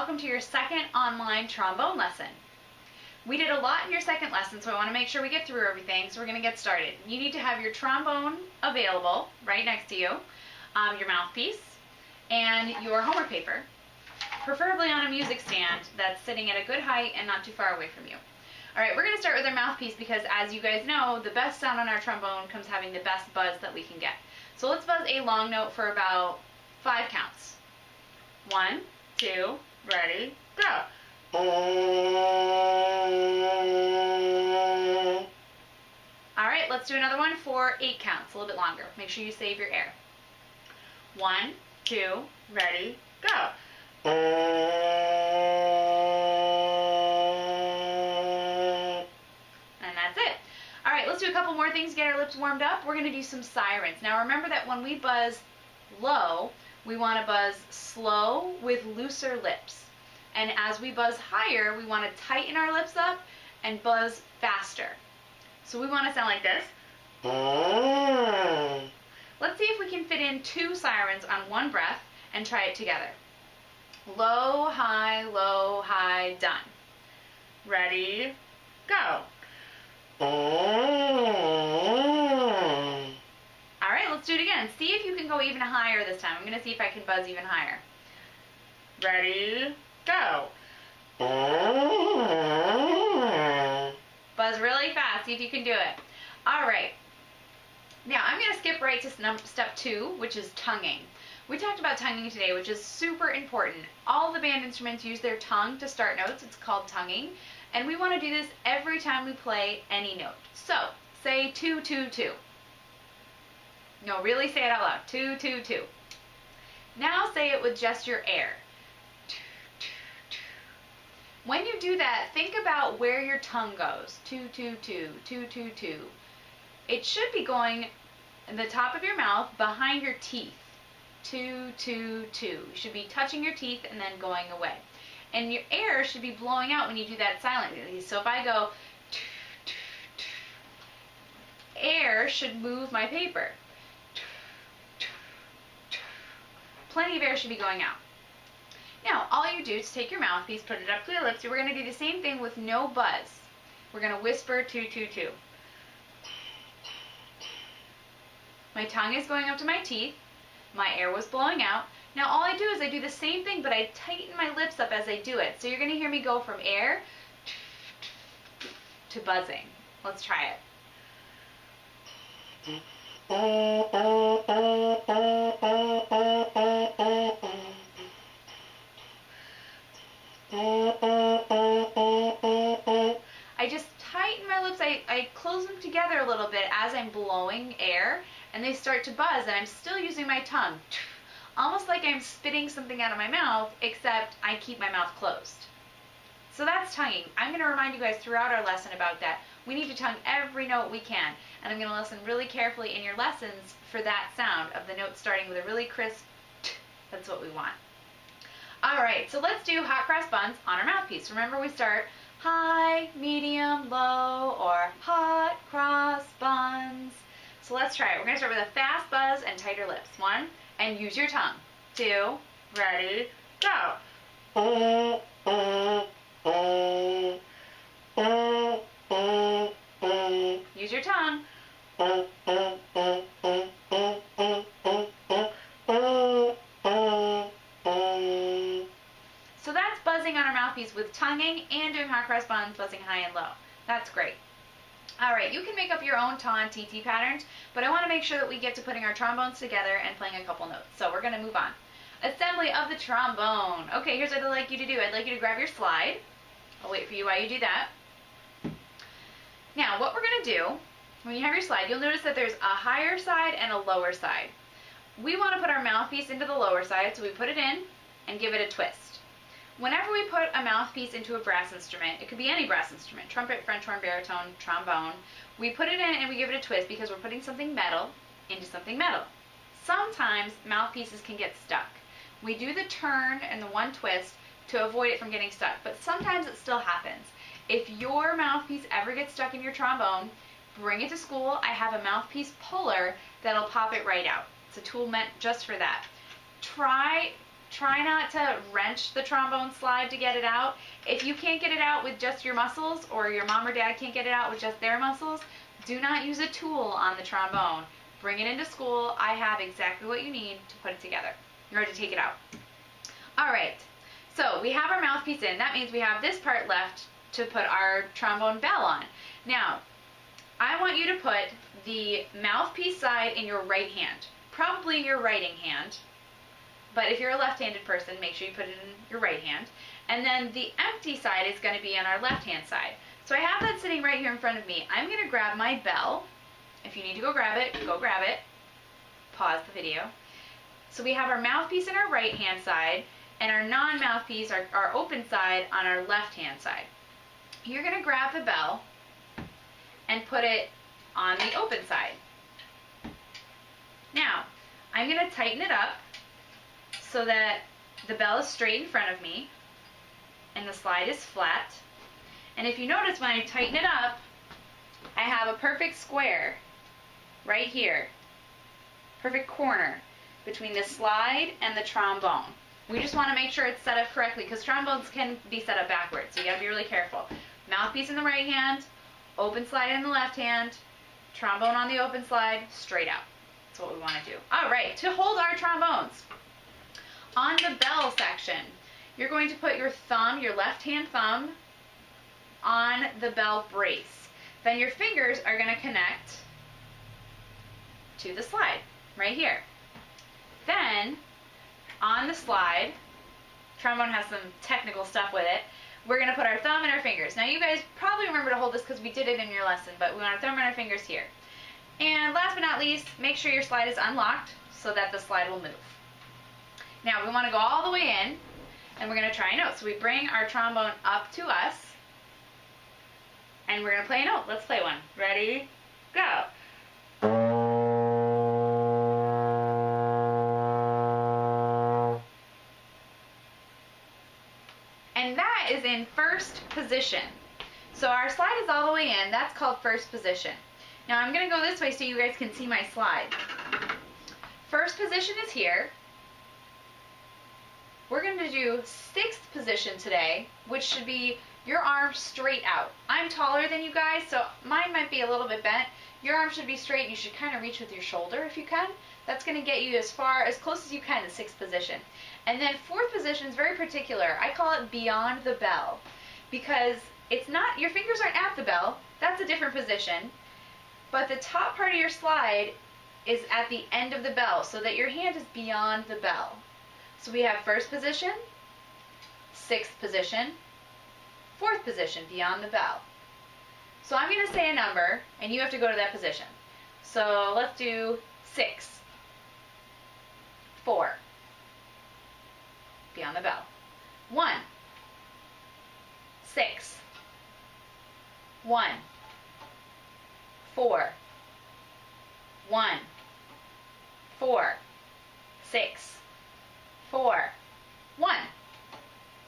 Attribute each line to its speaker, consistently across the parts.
Speaker 1: welcome to your second online trombone lesson. We did a lot in your second lesson, so I want to make sure we get through everything, so we're going to get started. You need to have your trombone available right next to you, your mouthpiece, and your homework paper, preferably on a music stand that's sitting at a good height and not too far away from you. Alright, we're going to start with our mouthpiece because, as you guys know, the best sound on our trombone comes having the best buzz that we can get. So let's buzz a long note for about 5 counts. 1, 2, ready, go. Alright, let's do another one for 8 counts, a little bit longer. Make sure you save your air. 1, 2, ready, go. And that's it. Alright, let's do a couple more things to get our lips warmed up. We're going to do some sirens. Now remember that when we buzz low, we want to buzz slow with looser lips. And as we buzz higher, we want to tighten our lips up and buzz faster. So we want to sound like this. Let's see if we can fit in 2 sirens on one breath and try it together. Low, high, done. Ready, go. Alright, let's do it again. See if you can go even higher this time. I'm going to see if I can buzz even higher. Ready, go. Buzz really fast. See if you can do it. Alright. Now, I'm going to skip right to step 2, which is tonguing. We talked about tonguing today, which is super important. All the band instruments use their tongue to start notes. It's called tonguing. And we want to do this every time we play any note. So, say 2, 2, 2. No, really say it out loud. 2, 2, 2. Now say it with just your air. 2, 2, 2. When you do that, think about where your tongue goes. 2, 2, 2, 2, 2, 2. It should be going in the top of your mouth behind your teeth. 2, 2, 2. You should be touching your teeth and then going away. And your air should be blowing out when you do that silently. So if I go, 2, 2, 2, air should move my paper. Plenty of air should be going out. Now, all you do is take your mouthpiece, put it up to your lips. We're going to do the same thing with no buzz. We're going to whisper 2, 2, 2. My tongue is going up to my teeth. My air was blowing out. Now, all I do is I do the same thing, but I tighten my lips up as I do it. So you're going to hear me go from air to buzzing. Let's try it. I just tighten my lips, I close them together a little bit as I'm blowing air, and they start to buzz, and I'm still using my tongue. Almost like I'm spitting something out of my mouth, except I keep my mouth closed. So that's tonguing. I'm going to remind you guys throughout our lesson about that. We need to tongue every note we can, and I'm going to listen really carefully in your lessons for that sound of the note starting with a really crisp t. That's what we want. Alright, so let's do hot cross buns on our mouthpiece. Remember, we start high, medium, low, or hot cross buns. So let's try it. We're going to start with a fast buzz and tighter lips. 1, and use your tongue. 2, ready, go. Use your tongue. So that's buzzing on our mouthpiece with tonguing and doing hot cross buns, buzzing high and low. That's great. Alright, you can make up your own ton TT patterns, but I want to make sure that we get to putting our trombones together and playing a couple notes. So we're going to move on. Assembly of the trombone. Okay, here's what I'd like you to do. I'd like you to grab your slide. I'll wait for you while you do that. Now, what we're going to do, when you have your slide, you'll notice that there's a higher side and a lower side. We want to put our mouthpiece into the lower side, so we put it in and give it a twist. Whenever we put a mouthpiece into a brass instrument, it could be any brass instrument, trumpet, French horn, baritone, trombone, we put it in and we give it a twist because we're putting something metal into something metal. Sometimes mouthpieces can get stuck. We do the turn and the one twist to avoid it from getting stuck, but sometimes it still happens. If your mouthpiece ever gets stuck in your trombone, bring it to school. I have a mouthpiece puller that'll pop it right out. It's a tool meant just for that. Try try not to wrench the trombone slide to get it out. If you can't get it out with just your muscles, or your mom or dad can't get it out with just their muscles, do not use a tool on the trombone. Bring it into school. I have exactly what you need to put it together, or to take it out. All right, so we have our mouthpiece in. That means we have this part left to put our trombone bell on. Now, I want you to put the mouthpiece side in your right hand, probably your writing hand, but if you're a left-handed person, make sure you put it in your right hand. And then the empty side is going to be on our left-hand side. So I have that sitting right here in front of me. I'm going to grab my bell. If you need to go grab it, go grab it. Pause the video. So we have our mouthpiece in our right-hand side, and our non-mouthpiece, our open side, on our left-hand side. You're going to grab the bell and put it on the open side. Now, I'm going to tighten it up so that the bell is straight in front of me and the slide is flat. And if you notice, when I tighten it up, I have a perfect square right here, perfect corner between the slide and the trombone. We just want to make sure it's set up correctly, because trombones can be set up backwards, so you got to be really careful. Mouthpiece in the right hand, open slide in the left hand, trombone on the open slide, straight out. That's what we want to do. All right, to hold our trombones, on the bell section, you're going to put your thumb, your left hand thumb, on the bell brace. Then your fingers are going to connect to the slide right here. Then on the slide, trombone has some technical stuff with it, we're going to put our thumb and our fingers. Now you guys probably remember to hold this because we did it in your lesson, but we want our thumb and our fingers here. And last but not least, make sure your slide is unlocked so that the slide will move. Now we want to go all the way in, and we're going to try a note. So we bring our trombone up to us, and we're going to play a note. Let's play one. Ready? Go. And that is in first position. So our slide is all the way in. That's called first position. Now I'm going to go this way so you guys can see my slide. First position is here. We're going to do sixth position today, which should be your arms straight out. I'm taller than you guys, so mine might be a little bit bent. Your arm should be straight. You should kind of reach with your shoulder if you can. That's going to get you as close as you can to sixth position. And then fourth position is very particular. I call it beyond the bell, because it's not, your fingers aren't at the bell. That's a different position. But the top part of your slide is at the end of the bell, so that your hand is beyond the bell. So we have first position, sixth position, fourth position, beyond the bell. So I'm going to say a number, and you have to go to that position. So let's do 6, 4, beyond the bell. 1, 6, 1, 4, 1, 4, 6, 4, 1.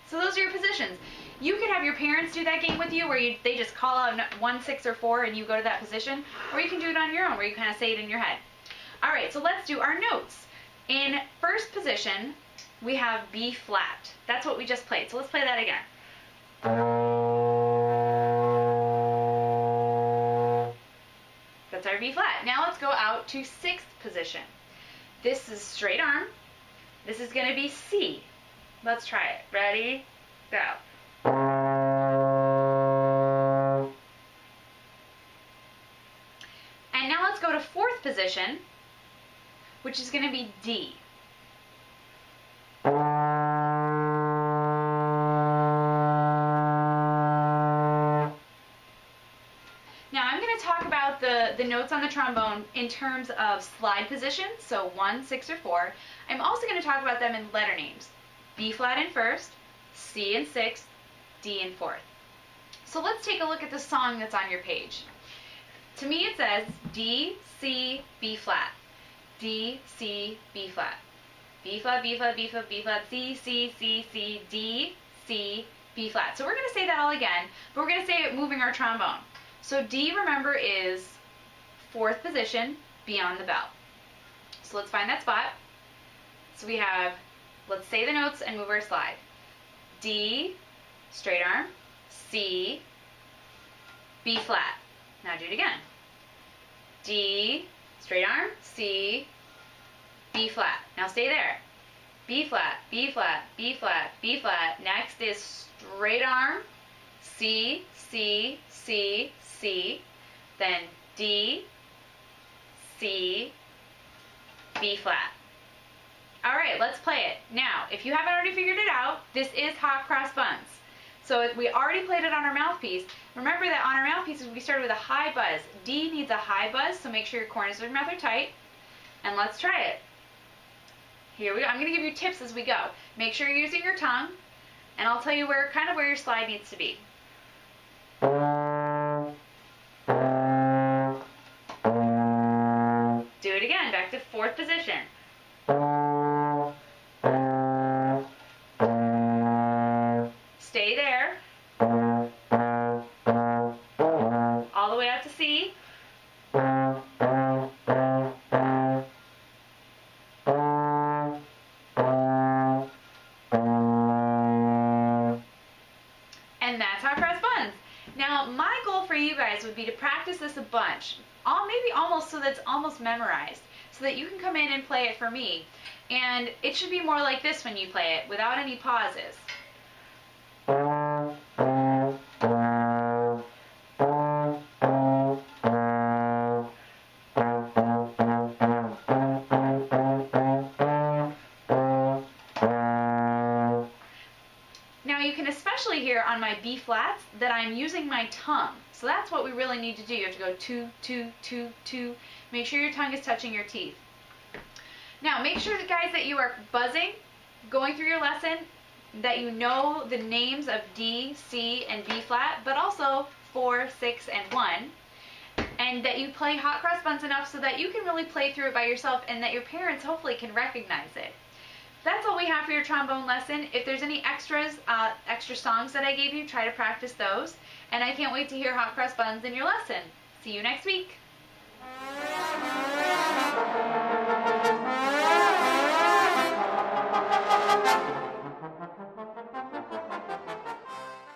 Speaker 1: So those are your positions. You could have your parents do that game with you, where they just call out 1, 6, or 4 and you go to that position, or you can do it on your own where you kind of say it in your head. All right, so let's do our notes. In first position, we have B flat. That's what we just played. So let's play that again. That's our B flat. Now let's go out to sixth position. This is straight arm. This is going to be C. Let's try it. Ready? Go. And now let's go to fourth position, which is going to be D. Now I'm going to talk about the notes on the trombone in terms of slide position, so 1, 6, or 4. I'm also going to talk about them in letter names. B flat in first, C in sixth, D in fourth. So let's take a look at the song that's on your page. To me it says D, C, B flat. D, C, B flat. B flat, B flat, B flat, B flat, C, C, C, C, D, C, B flat. So we're going to say that all again, but we're going to say it moving our trombone. So D, remember, is fourth position beyond the bell. So let's find that spot. So we have let's say the notes and move our slide. D, straight arm, C, B flat. Now do it again. D, straight arm, C, B flat. Now stay there. B flat, B flat, B flat, B flat. Next is straight arm, C, C, C, C. Then D, C, B flat. All right, let's play it. Now, if you haven't already figured it out, this is hot cross buns. So we already played it on our mouthpiece. Remember that on our mouthpieces, we started with a high buzz. D needs a high buzz, so make sure your corners of your mouth are tight. And let's try it. Here we go. I'm going to give you tips as we go. Make sure you're using your tongue, and I'll tell you where your slide needs to be. Do it again, back to fourth position. Stay there. All the way up to C. And that's hot cross buns. Now, my goal for you guys would be to practice this a bunch, maybe almost so that it's almost memorized, so that you can come in and play it for me. And it should be more like this when you play it, without any pauses. Now you can especially hear on my B flats that I'm using my tongue. So that's what we really need to do. You have to go 2, 2, 2, 2. Make sure your tongue is touching your teeth. Now make sure, guys, that you are buzzing, going through your lesson, that you know the names of D, C, and B flat, but also 4, 6, and 1. And that you play hot cross buns enough so that you can really play through it by yourself and that your parents hopefully can recognize it. That's all we have for your trombone lesson. If there's any extra songs that I gave you, try to practice those. And I can't wait to hear hot cross buns in your lesson. See you next week.